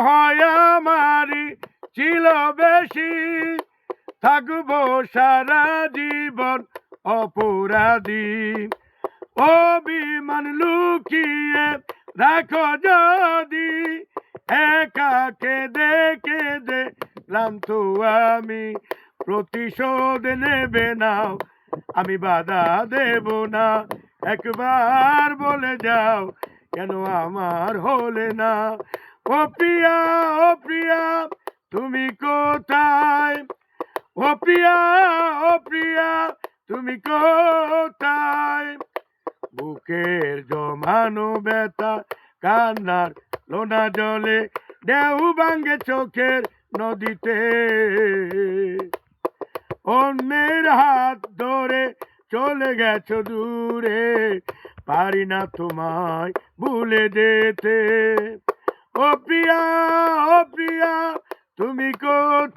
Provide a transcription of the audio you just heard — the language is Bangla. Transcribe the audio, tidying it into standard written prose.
হয় আমারই ছিল বেশি, থাকবো সারা জীবন অপরাধী। অভিমান লুকিয়ে রাখো যদি, একা কেঁদে কেঁদে ক্লান্ত আমি। প্রতিশোধ নেবে নাও, আমি বাধা দেব না। একবার বলে যাও, কেন আমার হলে না? ও প্রিয়া, ও প্রিয়া, তুমি কোথায়? ও প্রিয়া, ও প্রিয়া, তুমি কোথায়? বুকের জমানো ব্যথা কান্নার লোনা জলে, ঢেউ ভাঙে চোখের নদীতে। অন্যের হাত ধরে চলে গেছো দূরে, পারি না তোমায় ভুলে যেতে। ও প্রিয়া, ও প্রিয়া, তুমি কোথায়?